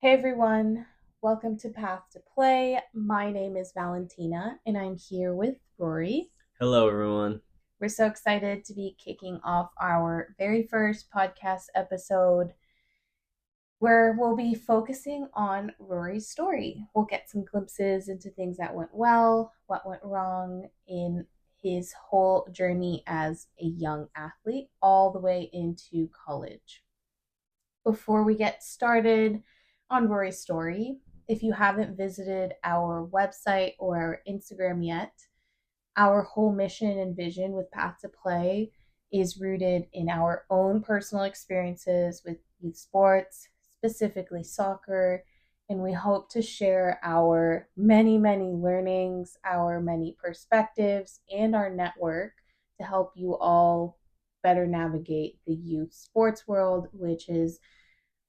Hey everyone, welcome to Path to Play. My name is Valentina and I'm here with Rory. Hello, everyone. We're so excited to be kicking off our very first podcast episode where we'll be focusing on Rory's story. We'll get some glimpses into things that went well, what went wrong in his whole journey as a young athlete, all the way into college. Before we get started on Rory's story, if you haven't visited our website or our Instagram yet, our whole mission and vision with Path to Play is rooted in our own personal experiences with youth sports, specifically soccer, and we hope to share our many, many learnings, our many perspectives, and our network to help you all better navigate the youth sports world, which is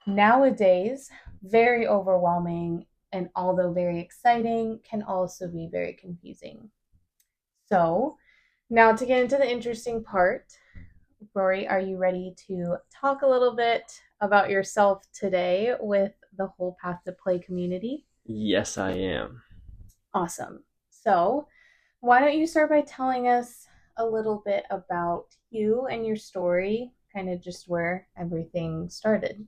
nowadays very overwhelming and although very exciting, can also be very confusing. So, now to get into the interesting part, Rory, are you ready to talk a little bit about yourself today with the whole Path to Play community? Yes, I am. Awesome. So, why don't you start by telling us a little bit about you and your story, kind of just where everything started?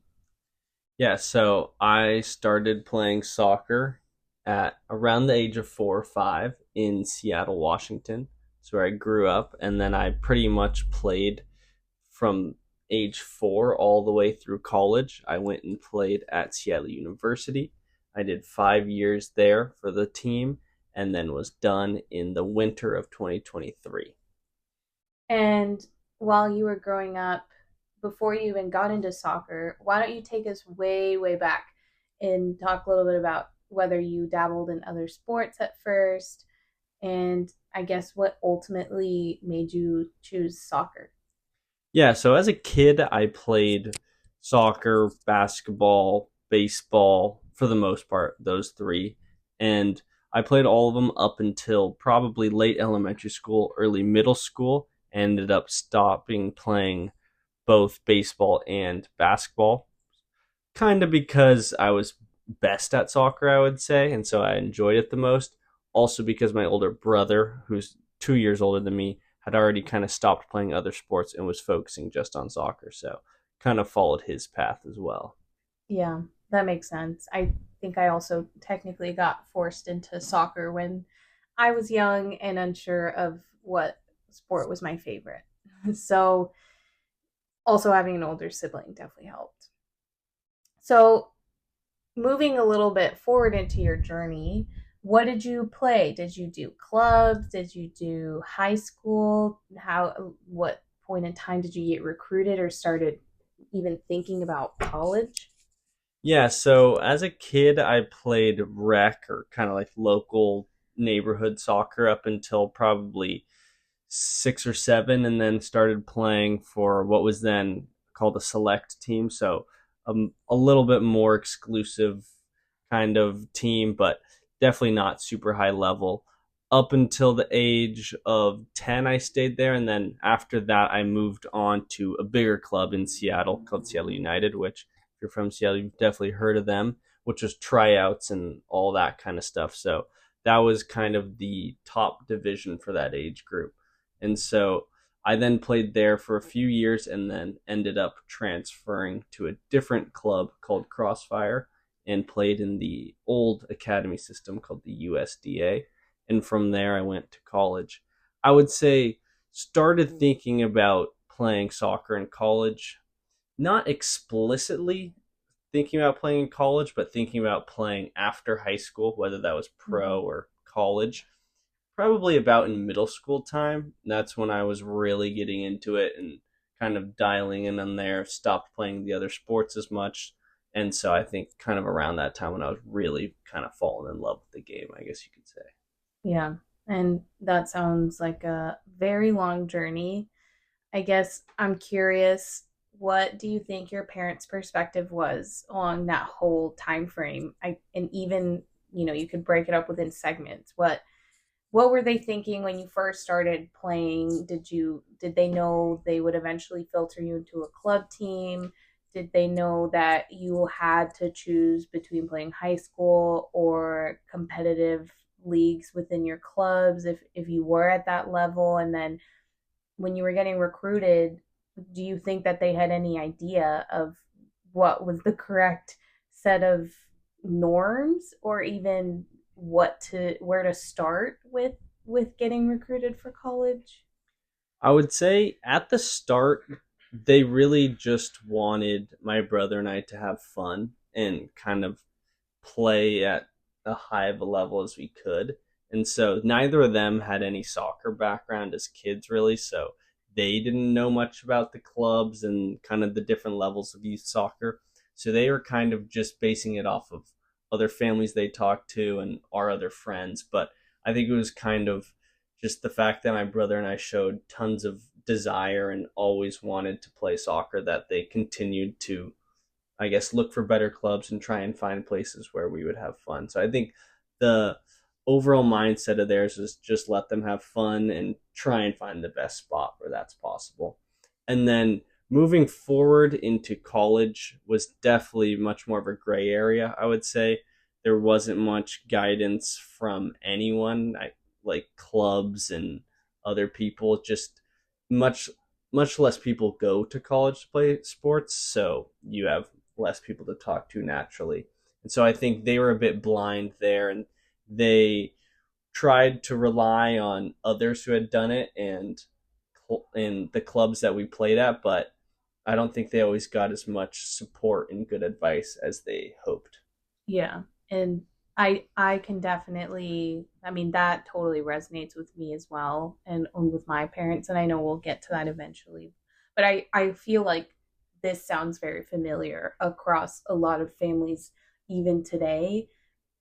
Yeah, so I started playing soccer at around the age of 4 or 5 in Seattle, Washington. That's where I grew up. And then I pretty much played from age 4 all the way through college. I went and played at Seattle University. I did 5 years there for the team and then was done in the winter of 2023. And while you were growing up, before you even got into soccer, why don't you take us way, way back and talk a little bit about whether you dabbled in other sports at first and I guess what ultimately made you choose soccer? Yeah, so as a kid, I played soccer, basketball, baseball, for the most part, those three. And I played all of them up until probably late elementary school, early middle school, and ended up stopping playing both baseball and basketball. Kind of because I was best at soccer, I would say, and so I enjoyed it the most. Also because my older brother, who's 2 years older than me, had already kind of stopped playing other sports and was focusing just on soccer. So kind of followed his path as well. Yeah, that makes sense. I think I also technically got forced into soccer when I was young and unsure of what sport was my favorite. So, also having an older sibling definitely helped. So, moving a little bit forward into your journey, what did you play? Did you do clubs? Did you do high school? What point in time did you get recruited or started even thinking about college? Yeah, so as a kid, I played rec or kind of like local neighborhood soccer up until probably 6 or 7, and then started playing for what was then called a select team. So a little bit more exclusive kind of team, but definitely not super high level. Up until the age of 10, I stayed there. And then after that, I moved on to a bigger club in Seattle called Seattle United, which, if you're from Seattle, you've definitely heard of them, which was tryouts and all that kind of stuff. So that was kind of the top division for that age group. And so I then played there for a few years and then ended up transferring to a different club called Crossfire and played in the old academy system called the USDA. And from there, I went to college. I would say started thinking about playing soccer in college, not explicitly thinking about playing in college, but thinking about playing after high school, whether that was pro Mm-hmm. or college. Probably about in middle school time. That's when I was really getting into it and kind of dialing in on there, stopped playing the other sports as much. And so I think kind of around that time when I was really kind of falling in love with the game, I guess you could say. Yeah, and that sounds like a very long journey. I guess I'm curious, what do you think your parents' perspective was on that whole time frame? And even, you could break it up within segments. What were they thinking when you first started playing? Did they know they would eventually filter you into a club team? Did they know that you had to choose between playing high school or competitive leagues within your clubs if you were at that level? And then when you were getting recruited, do you think that they had any idea of what was the correct set of norms, or even where to start with getting recruited for college? I would say at the start, they really just wanted my brother and I to have fun and kind of play at a high of a level as we could. And so neither of them had any soccer background as kids, really. So they didn't know much about the clubs and kind of the different levels of youth soccer. So they were kind of just basing it off of other families they talked to and our other friends. But I think it was kind of just the fact that my brother and I showed tons of desire and always wanted to play soccer that they continued to, I guess, look for better clubs and try and find places where we would have fun. So I think the overall mindset of theirs is just let them have fun and try and find the best spot where that's possible. And then moving forward into college was definitely much more of a gray area, I would say. There wasn't much guidance from anyone, like clubs and other people. Just much much less people go to college to play sports, so you have less people to talk to naturally. And so I think they were a bit blind there, and they tried to rely on others who had done it and in the clubs that we played at, but I don't think they always got as much support and good advice as they hoped. Yeah. And I can definitely, I mean, that totally resonates with me as well, and with my parents, and I know we'll get to that eventually. But I feel like this sounds very familiar across a lot of families even today,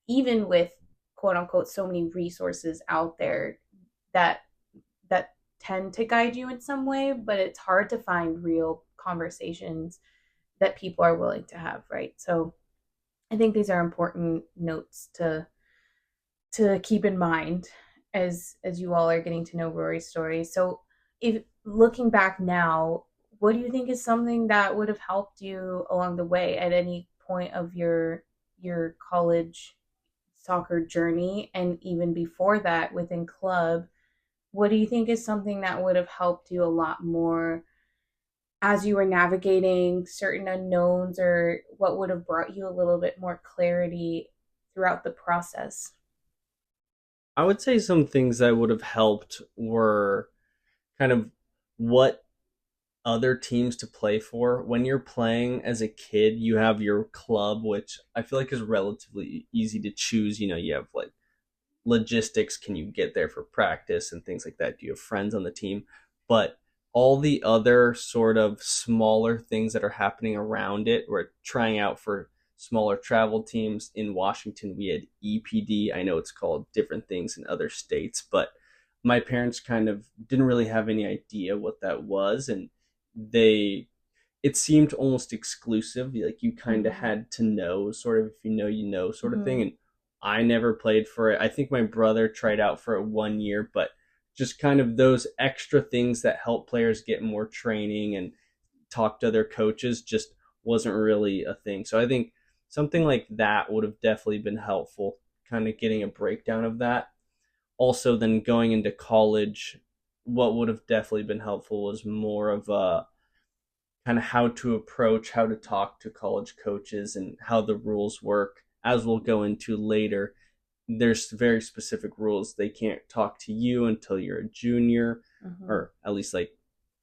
even with quote unquote so many resources out there that that tend to guide you in some way, but it's hard to find real conversations that people are willing to have, right? So I think these are important notes to keep in mind as you all are getting to know Rory's story. So, if looking back now, what do you think is something that would have helped you along the way at any point of your college soccer journey, and even before that within club? What do you think is something that would have helped you a lot more as you were navigating certain unknowns, or what would have brought you a little bit more clarity throughout the process? I would say some things that would have helped were kind of what other teams to play for. When you're playing as a kid, you have your club, which I feel like is relatively easy to choose. You know, you have like logistics, can you get there for practice and things like that? Do you have friends on the team? But all the other sort of smaller things that are happening around it, we're trying out for smaller travel teams. In Washington, we had EPD. I know it's called different things in other states, but my parents kind of didn't really have any idea what that was. And they it seemed almost exclusive. Like you kind of Mm-hmm. had to know, sort of, if you know, you know, sort of thing. Mm-hmm. And I never played for it. I think my brother tried out for it 1 year, but just kind of those extra things that help players get more training and talk to other coaches just wasn't really a thing. So I think something like that would have definitely been helpful, kind of getting a breakdown of that. Also, then going into college, what would have definitely been helpful was more of a kind of how to approach, how to talk to college coaches, and how the rules work. As we'll go into later, there's very specific rules. They can't talk to you until you're a junior, Mm-hmm. or at least like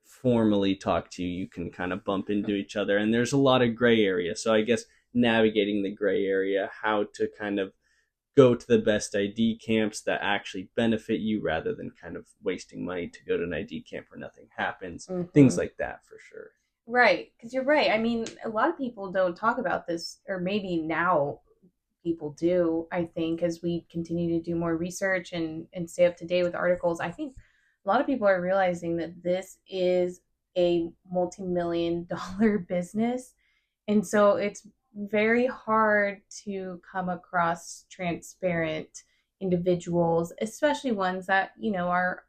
formally talk to you. You can kind of bump into each other, and there's a lot of gray area. So I guess navigating the gray area, how to kind of go to the best ID camps that actually benefit you rather than kind of wasting money to go to an ID camp where nothing happens. Things Mm-hmm. like that for sure. Right, because you're right. I mean, a lot of people don't talk about this, or maybe now people do. I think as we continue to do more research and stay up to date with articles, I think a lot of people are realizing that this is a multi-million dollar business, and so it's very hard to come across transparent individuals, especially ones that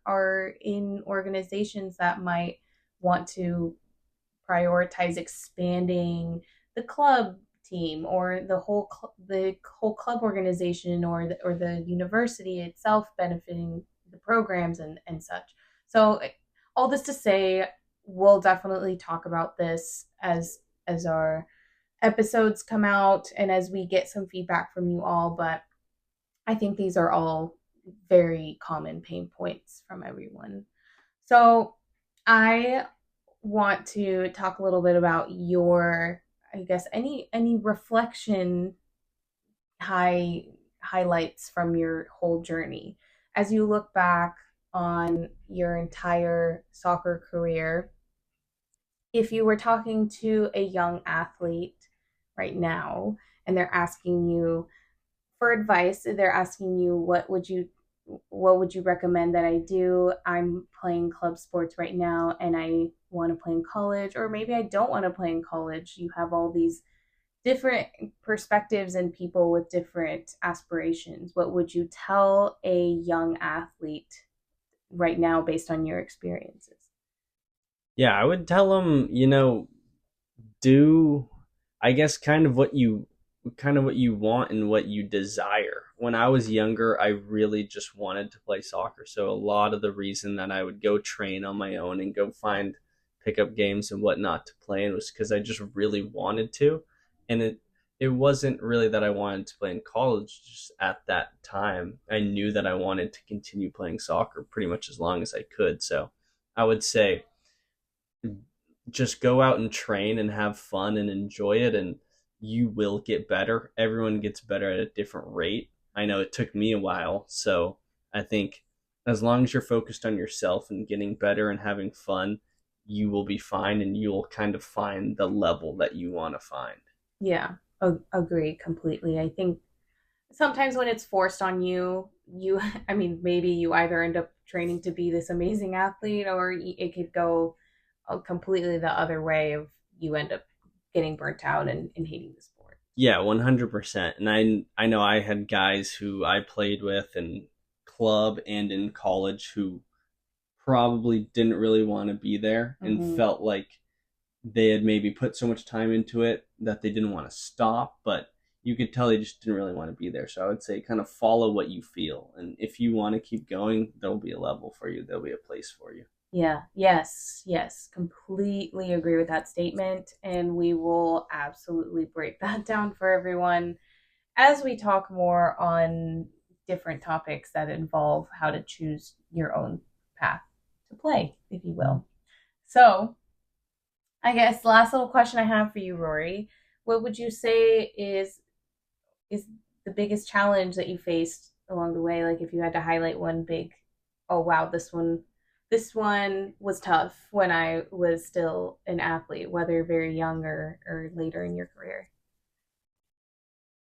are in organizations that might want to prioritize expanding the club team or the whole club organization or the university itself benefiting the programs and such. So all this to say, we'll definitely talk about this as our episodes come out and as we get some feedback from you all, but I think these are all very common pain points from everyone. So I want to talk a little bit about your, I guess, any reflection high highlights from your whole journey as you look back on your entire soccer career. If you were talking to a young athlete right now and they're asking you for advice, they're asking you what would you recommend that I do? I'm playing club sports right now and I want to play in college, or maybe I don't want to play in college. You have all these different perspectives and people with different aspirations. What would you tell a young athlete right now based on your experiences? Yeah, I would tell them, do I guess kind of what you want and what you desire. When I was younger, I really just wanted to play soccer. So a lot of the reason that I would go train on my own and go find pickup games and whatnot to play in was because I just really wanted to. And it wasn't really that I wanted to play in college. Just at that time, I knew that I wanted to continue playing soccer pretty much as long as I could. So I would say just go out and train and have fun and enjoy it, and you will get better. Everyone gets better at a different rate. I know it took me a while, so I think as long as you're focused on yourself and getting better and having fun, you will be fine, and you'll kind of find the level that you want to find. Yeah, agree completely. I think sometimes when it's forced on you, I mean, maybe you either end up training to be this amazing athlete or it could go completely the other way of you end up getting burnt out and hating the sport. Yeah, 100%. And I know I had guys who I played with in club and in college who probably didn't really want to be there and felt like they had maybe put so much time into it that they didn't want to stop, but you could tell they just didn't really want to be there. So I would say kind of follow what you feel. And if you want to keep going, there'll be a level for you. There'll be a place for you. Yeah, yes, completely agree with that statement. And we will absolutely break that down for everyone as we talk more on different topics that involve how to choose your own path to play, if you will. So, I guess last little question I have for you, Rory. What would you say is the biggest challenge that you faced along the way? Like if you had to highlight one big, oh wow, this one was tough when I was still an athlete, whether very young or later in your career.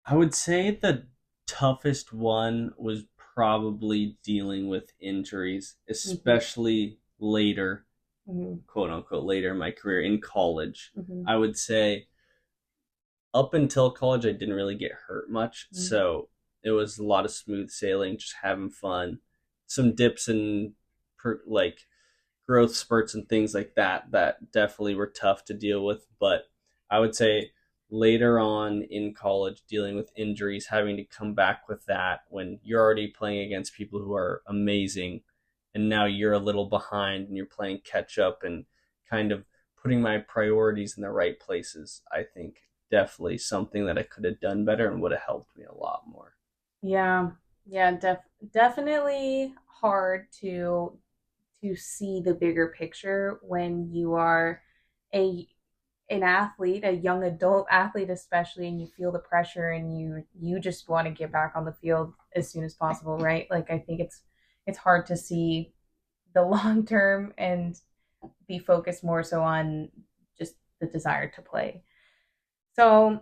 I would say the toughest one was probably dealing with injuries, Mm-hmm. especially later, Mm-hmm. quote unquote, later in my career in college. Mm-hmm. I would say up until college, I didn't really get hurt much. Mm-hmm. So it was a lot of smooth sailing, just having fun, some dips and like growth spurts and things like that that definitely were tough to deal with. But I would say later on in college, dealing with injuries, having to come back with that when you're already playing against people who are amazing, and now you're a little behind and you're playing catch up and kind of putting my priorities in the right places. I think definitely something that I could have done better and would have helped me a lot more. Yeah, yeah, definitely hard to see the bigger picture when you are a an athlete, a young adult athlete especially, and you feel the pressure and you just want to get back on the field as soon as possible, right? Like I think it's hard to see the long term and be focused more so on just the desire to play. So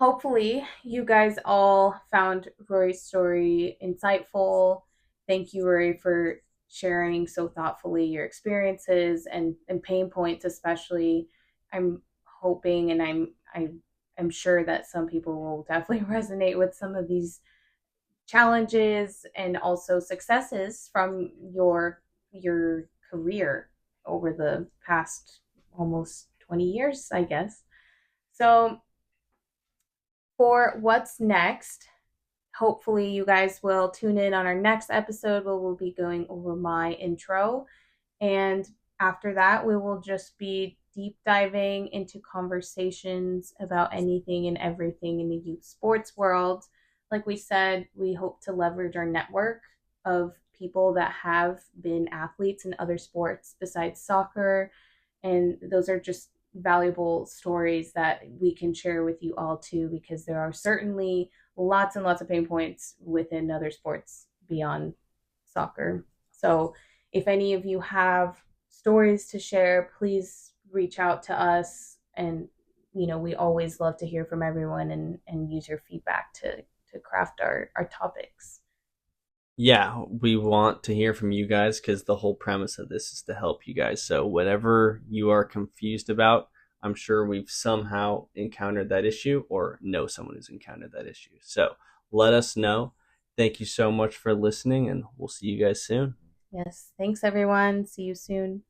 hopefully you guys all found Rory's story insightful. Thank you, Rory, for sharing so thoughtfully your experiences and pain points especially. I'm hoping and I'm sure that some people will definitely resonate with some of these challenges and also successes from your career over the past almost 20 years, I guess. So, for what's next, hopefully you guys will tune in on our next episode where we'll be going over my intro. And after that, we will just be deep diving into conversations about anything and everything in the youth sports world. Like we said, we hope to leverage our network of people that have been athletes in other sports besides soccer. And those are just valuable stories that we can share with you all too, because there are certainly lots and lots of pain points within other sports beyond soccer. So if any of you have stories to share, please reach out to us. And, we always love to hear from everyone and use your feedback to craft our topics. Yeah, we want to hear from you guys because the whole premise of this is to help you guys. So, whatever you are confused about, I'm sure we've somehow encountered that issue or know someone who's encountered that issue. So, let us know. Thank you so much for listening, and we'll see you guys soon. Yes. Thanks, everyone. See you soon.